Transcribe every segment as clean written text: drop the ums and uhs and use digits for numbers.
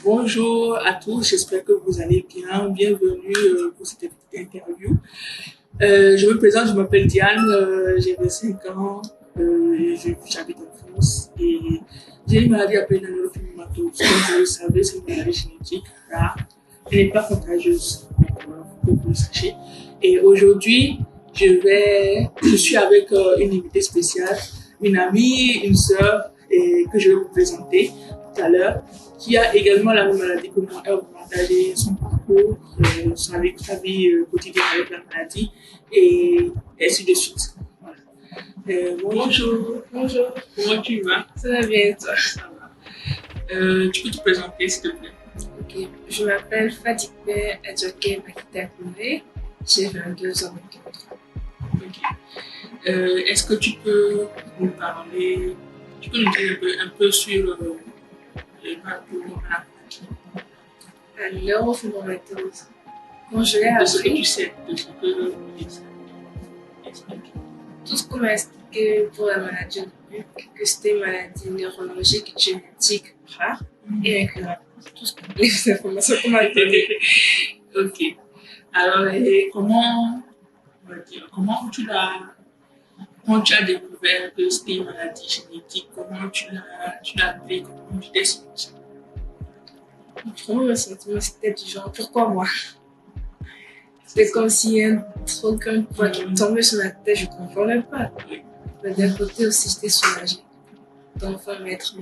Bonjour à tous, j'espère que vous allez bien. Bienvenue pour cette interview. Je me présente, je m'appelle Diane, j'ai 25 ans, j'habite en France et j'ai une maladie appelée l'anorophénomatose. Comme vous le savez, c'est une maladie génétique rare. Elle n'est pas contagieuse, pour que vous le sachiez. Et aujourd'hui, je suis avec une invitée spéciale, une amie, une sœur, et que je vais vous présenter tout à l'heure, qui a également la même maladie que moi. Elle va partager son parcours, sa vie quotidienne avec la maladie, et ainsi de suite. Voilà. Bonjour. Bonjour, Comment tu vas? ça va bien toi? Ça va. Tu peux te présenter, s'il te plaît? Ok, je m'appelle Fatike Adjoke Makita Koumé, j'ai 22 ans maintenant. Ok. Est-ce que tu peux nous parler, tu peux nous dire un peu sur le parcours à la maladie? À l'europhénomatose, quand je l'ai De ce que appris, tu sais, de ce que explique. tout ce qu'on m'a expliqué pour la maladie au début, que c'était une maladie neurologique génétique rare et incurable. Tout ce les informations qu'on m'a données. Ok. Alors, et comment, on va dire, quand tu as découvert que c'était une maladie génétique, comment tu l'as appris, comment tu t'es senti? Vraiment, le sentiment c'était du genre, pourquoi moi? C'était comme s'il y a un truc, un poids qui me tombait sur la tête, je ne comprenais pas. Mais d'un côté aussi, j'étais soulagée d'enfin mettre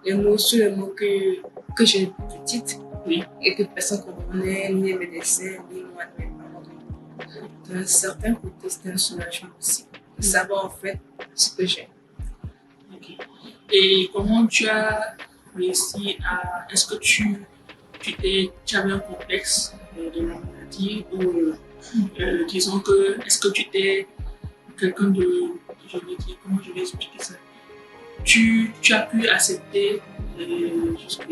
les mots sur les mots que j'ai depuis petite Oui. et que personne ne comprenait, ni les médecins, ni moi, ni mes parents. D'un certain côté, c'était un soulagement aussi de savoir en fait ce que j'ai. Ok. Et comment tu as réussi à. Est-ce que tu avais un complexe de la maladie ou disons que. Est-ce que tu étais quelqu'un de. Je vais dire, comment je vais expliquer ça? Tu as pu accepter jusqu'à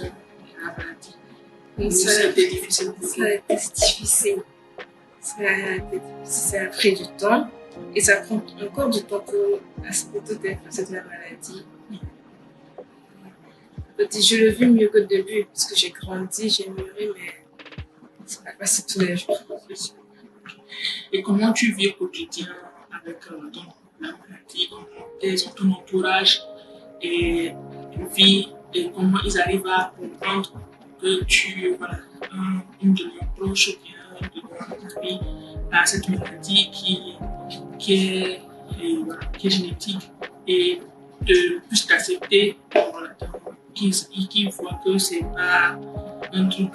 la maladie. Donc Ça a été difficile pour ça toi. a été difficile. Ça a pris du temps et ça prend encore du temps pour accepter toutes les facettes de la maladie. Je le vis mieux que le début parce que j'ai grandi, j'ai mûri, mais c'est pas facile tous les jours. Et comment tu vis au quotidien avec la maladie, ton entourage et vit et comment ils arrivent à comprendre que voilà, une de leurs proches ou bien une de leurs amis a cette maladie qui est génétique et de plus t'accepter, voilà, qu'ils voient que c'est pas un truc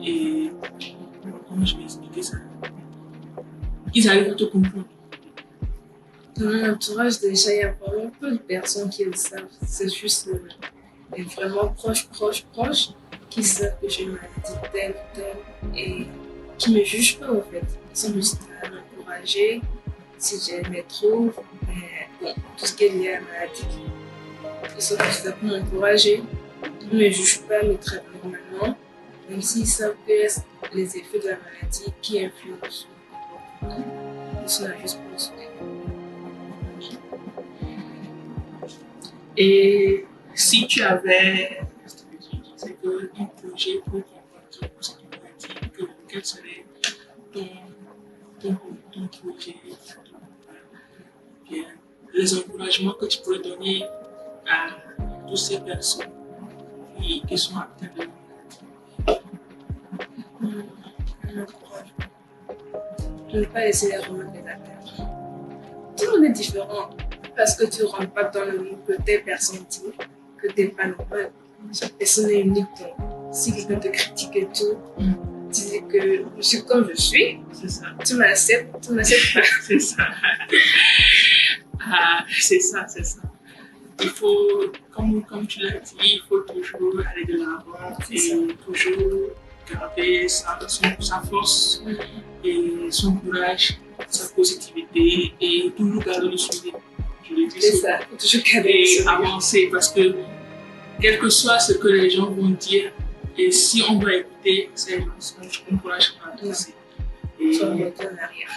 et comment je vais expliquer ça? Ils arrivent à te comprendre. Dans mon entourage, déjà, il y a vraiment peu de personnes qui le savent. C'est juste les vraiment proches qui savent que j'ai une maladie telle, telle et qui me jugent pas en fait. Ils sont juste à m'encourager si je les trouve. Mais bon, tout ce qui est lié à la maladie, ils sont juste là pour m'encourager. Ils ne me jugent pas, ils me traitent normalement. Même s'ils savent que les effets de la maladie qui influencent sur mon comportement, ils sont là juste pour me soutenir. Et si tu avais, c'est que un projet pour combattre cette maladie, quel serait ton, ton projet, bien, les encouragements que tu pourrais donner à toutes ces personnes qui sont atteintes de la maladie? De ne pas laisser les remettre les affaires. Tout le monde est différent parce que tu ne rentres pas dans le monde que telle personne dit, que tu n'es pas normal. Chaque personne est unique. Donc, si quelqu'un te critique et tout, tu dis que je suis comme je suis. C'est ça. Tu m'acceptes pas. C'est ça. Ah, c'est ça, c'est ça. Il faut, comme tu l'as dit, il faut toujours aller de l'avant et toujours garder sa force et son courage, sa positivité et toujours garder le sourire. Je le dis C'est souvent. ça, faut toujours garder le Et sourire. avancer parce que quel que soit ce que les gens vont dire, et si on doit écouter, c'est un courage à avancer. Et Sans remonter en arrière.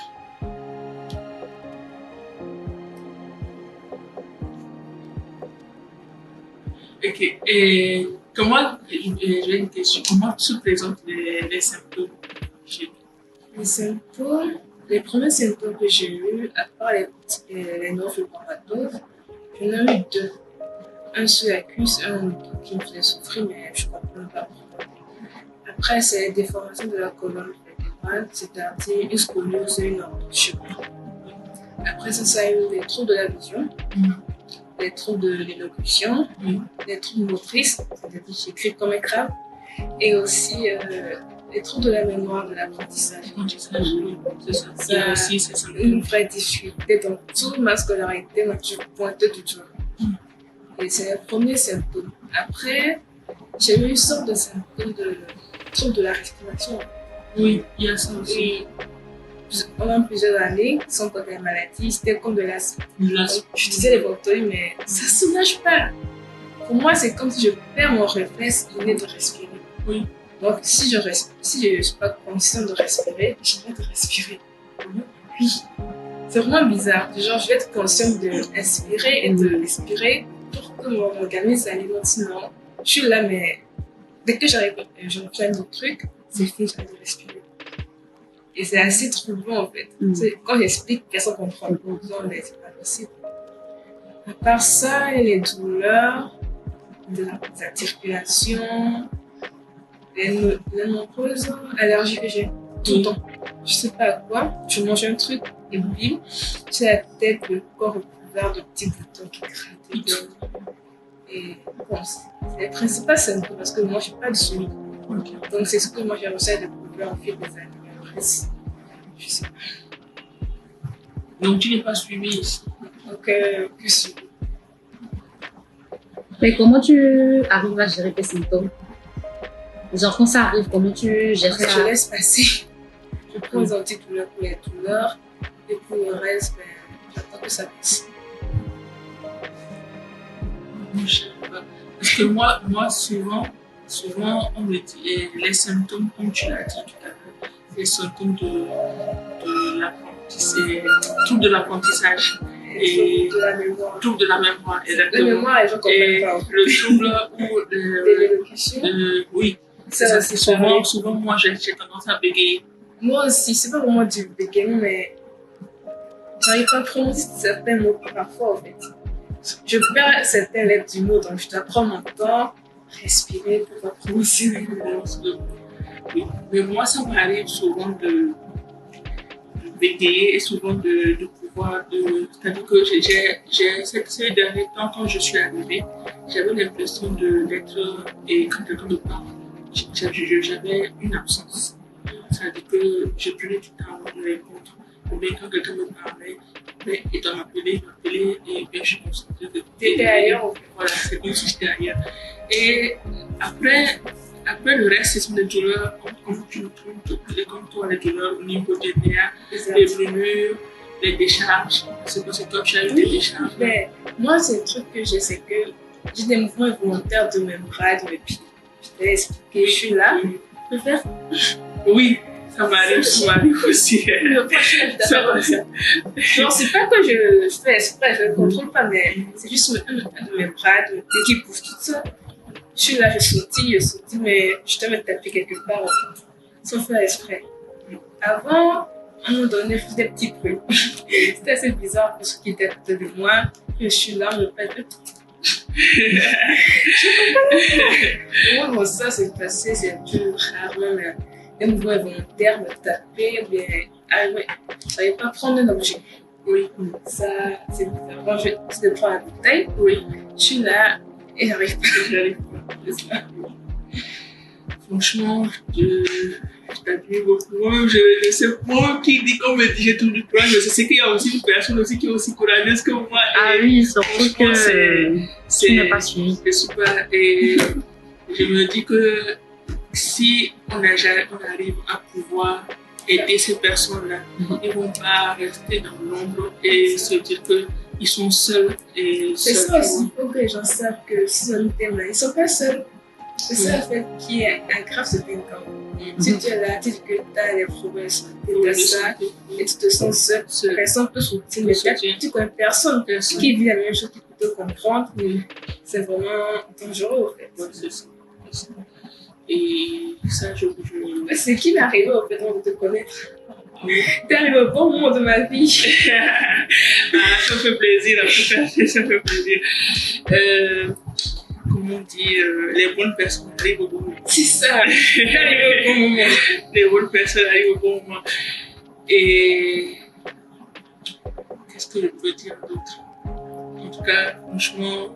ok. Et Comment, j'ai une question, comment se présentent les symptômes chez Les symptômes, les premiers symptômes que j'ai eus, à part les neurofibromatoses, j'en ai eu deux. Un sur la cuisse, un au dos qui me faisait souffrir, mais je ne comprends pas pourquoi. Après, c'est les déformations de la colonne vertébrale, c'est-à-dire une scoliose et une entorsion. Après ça a eu des troubles de la vision, des troubles de l'élocution, des troubles motrices, c'est-à-dire que j'écris comme un crabe, et aussi les troubles de la mémoire, de l'apprentissage. C'est ça. Ça aussi, c'est ça. Une vraie difficulté dans toute ma scolarité, moi, je pointais du doigt. Et c'est le premier symptôme. Après, j'ai eu une sorte de symptôme de trouble de la respiration. Oui, il y a ça aussi. Et pendant plusieurs années, sans compter la maladie, c'était comme de l'asthme. Je disais les ventoilles, mais ça ne soulage pas. Pour moi, c'est comme si je perds mon réflexe inné de respirer. Oui. Donc, si je ne suis pas consciente de respirer, j'arrête de respirer. Oui. C'est vraiment bizarre. Genre, je vais être consciente d'inspirer et de respirer pour que mon organisme s'alimente. Sinon, je suis là, mais dès que j'arrive, je refais un autre truc, c'est fini, j'arrête de respirer. Et c'est assez troublant, en fait. Quand j'explique, personne ne comprend. Non, mais c'est pas possible. À part ça, il y a les douleurs, de la circulation, les nombreuses allergies que j'ai tout le temps. Je sais pas à quoi, je mange un truc et bim, j'ai la tête, le corps recouvert de petits boutons qui grattent. Et bon, c'est les principaux symptômes parce que moi je n'ai pas de suivi. Donc c'est ce que moi j'ai réussi à découvrir au fil des années. Après, je sais pas. Donc tu n'es pas suivi ici. Donc que suivi. Mais comment tu arrives à gérer tes symptômes? Genre quand ça arrive, comment tu gères ça? Je laisse passer. Je prends les antidouleurs pour les douleurs et pour le reste, j'attends que ça passe. Parce que moi souvent, on me dit les symptômes, comme tu l'as dit tout à l'heure, les symptômes de l'apprentissage, troubles de l'apprentissage et troubles de la mémoire, exactement. La mémoire, les gens comprennent pas. Le trouble ou de l'élocution. Oui, c'est souvent moi j'ai tendance à bégayer. Moi aussi, c'est pas vraiment du bégaiement, mais j'arrive pas à prononcer certains mots parfois en fait. Je perds certaines lettres du mot, donc je dois prendre mon temps, respirer pour pouvoir prononcer les mots. Oui. Mais moi, ça m'arrive souvent de bégayer et souvent de pouvoir. C'est-à-dire que ces derniers temps, quand je suis arrivée, j'avais l'impression d'être. Et quand quelqu'un me parle, j'avais une absence. C'est-à-dire que je prenais du temps avant de répondre. Ou bien quand quelqu'un me parlait, il doit m'appeler, et bien je me sentais que t'étais ailleurs. Voilà, c'est comme si j'étais ailleurs. Et après le reste, ce sont des douleurs, comme toi, les douleurs au niveau des nerfs, les brûlures, les décharges. C'est parce que toi, tu as eu des décharges. Mais moi, c'est le truc que j'ai, c'est que j'ai des mouvements involontaires de mes bras, de mes pieds. Je vais expliquer, je suis là, je peux faire. Oui. Ça m'arrive aussi. Ça comme ça. Non, c'est pas que je fais exprès, je ne contrôle pas, mais c'est juste un de mes bras, de mes pieds qui poussent tout ça. Je suis là, je sautille, mais je dois me taper quelque part, sans faire exprès. Avant, à un moment donné, je faisais des petits bruits. C'était assez bizarre pour ceux qui étaient à côté de moi. Je suis là, on me pète le tout. Je comprends pas. Ça, c'est passé, c'est plus rarement, mais les mouvements involontaires, me taper, ou bien, je n'arrive pas à prendre un objet. Oui, ça, c'est bizarre. Quand je prends la bouteille, oui, je suis là et j'arrive pas. C'est ça. Franchement, je t'admire beaucoup. Je sais moi qui dit qu'on me dit j'ai tout du courage, mais je sais qu'il y a aussi une personne aussi qui est aussi courageuse que moi. Ah oui, surtout que tu n'es pas suivi. C'est super. Et je me dis que si on arrive à pouvoir aider ces personnes-là, ils ne vont pas rester dans l'ombre et se dire qu'ils sont seuls. C'est ça aussi, il faut que les gens savent que si on t'aime, ils ne sont pas seuls. C'est ça, en fait, qui est aggrave ce vaincant. Si tu es là, tu dis que tu as les problèmes, tu as ça, et tu te sens seul, personne peut soutenir, mais tu connais personne qui vit la même chose, qui peut te comprendre. C'est vraiment dangereux, en fait. C'est ça. personne. Et ça, C'est qui m'est arrivé au fait de te connaître. T'es arrivé au bon moment de ma vie. Ça fait plaisir, ça fait plaisir. Comment on dit, les bonnes personnes arrivent au bon moment. C'est ça, t'es arrivé au bon moment. Les bonnes personnes arrivent au bon moment. Et qu'est-ce que je peux dire d'autre? En tout cas, franchement,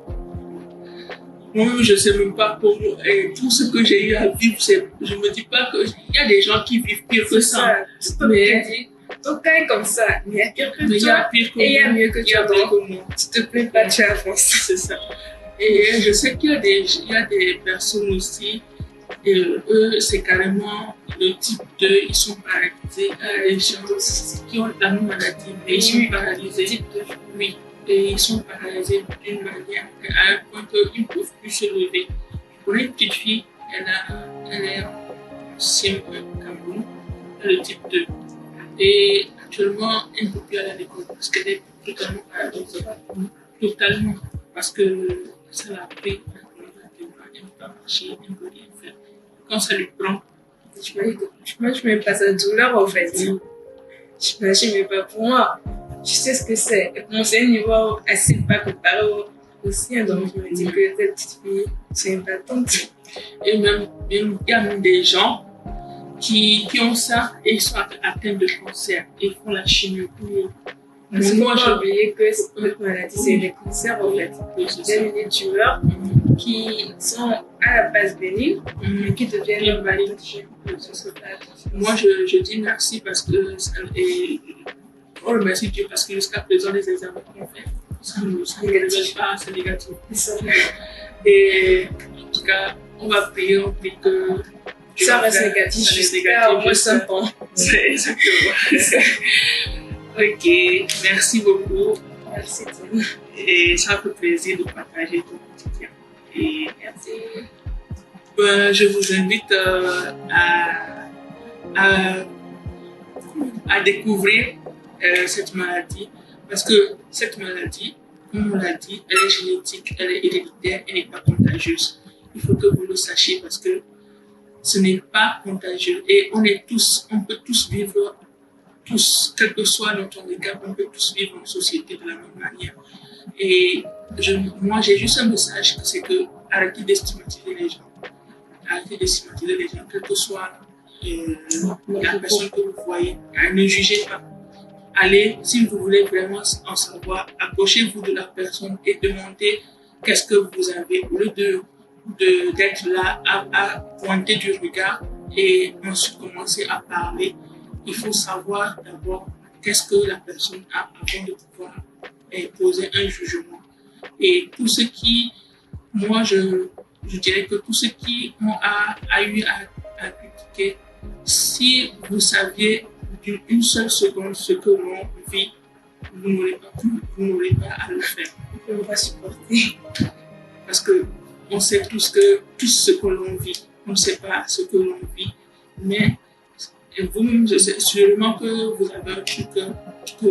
moi-même, je ne sais même pas pour moi. Et tout ce que j'ai eu à vivre, je ne me dis pas qu'il y a des gens qui vivent pire que ça. Tu peux me dire, ton cas est comme ça, mais il y a pire que toi, et il y a mieux que toi. Donc, s'il te plaît, pas, tu avances. C'est ça. Et je sais qu'il y a des personnes aussi, et eux, c'est carrément le type 2, ils sont paralysés. Les gens qui ont la même maladie, mais ils sont paralysés. Type 2. Oui. Et ils sont paralysés d'une manière à un point qu'ils ne peuvent plus se lever. Je connais une petite fille, elle est ancienne au Cameroun, elle est le type 2. Et actuellement, elle ne peut plus aller à l'école parce qu'elle est totalement paralysée. Totalement. Parce que ça l'a pris, elle ne peut pas marcher, elle ne peut rien faire. Quand ça lui prend, je n'imagine même pas sa douleur en fait. Je n'imagine même pas pour moi. Je sais ce que c'est. Et bon, c'est un niveau assez bas comparé au sien. Donc, je me dis que cette petite fille, c'est une battante. Et même, il y a même des gens qui ont ça et ils sont atteints de cancer et font la chimio. Parce que moi, j'ai oublié que cette maladie, c'est des cancers en fait. C'est des tumeurs qui sont à la base bénignes, mais qui deviennent malignes. Moi, je dis merci parce que on remercie Dieu parce que jusqu'à présent, les examens qu'on fait, ça ne révèle pas, c'est négatif. Et en tout cas, on va prier, on prie que ça reste négatif. Ça reste négatif. Moi, 5 ans. C'est exactement. Ok, merci beaucoup. Merci, Tim. Et ça fait plaisir de partager ton quotidien. Et merci. Je vous invite à découvrir cette maladie parce que cette maladie, comme on l'a dit, elle est génétique, elle est héréditaire, elle n'est pas contagieuse. Il faut que vous le sachiez parce que ce n'est pas contagieux et on peut tous vivre, quel que soit notre handicap, on peut tous vivre en société de la même manière. Et moi, j'ai juste un message, c'est que arrêtez de stigmatiser les gens. Arrêtez de stigmatiser les gens, quelle que soit la personne que vous voyez. Ne jugez pas. Allez, si vous voulez vraiment en savoir, approchez-vous de la personne et demandez qu'est-ce que vous avez, au lieu d'être là à pointer du regard et ensuite commencer à parler. Il faut savoir d'abord qu'est-ce que la personne a avant de pouvoir poser un jugement. Et tout ce qui, moi je dirais que tout ce qui a eu à critiquer, si vous saviez d'une seule seconde ce que l'on vit, vous n'aurez pas à le faire. On va supporter. Parce que on sait tous ce que l'on vit. On ne sait pas ce que l'on vit, mais vous-même, je sais sûrement que vous avez un truc que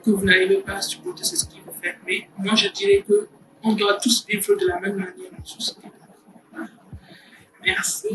vous n'arrivez pas à supporter, c'est ce qui vous fait. Mais moi, je dirais qu'on doit tous vivre de la même manière en société. Merci.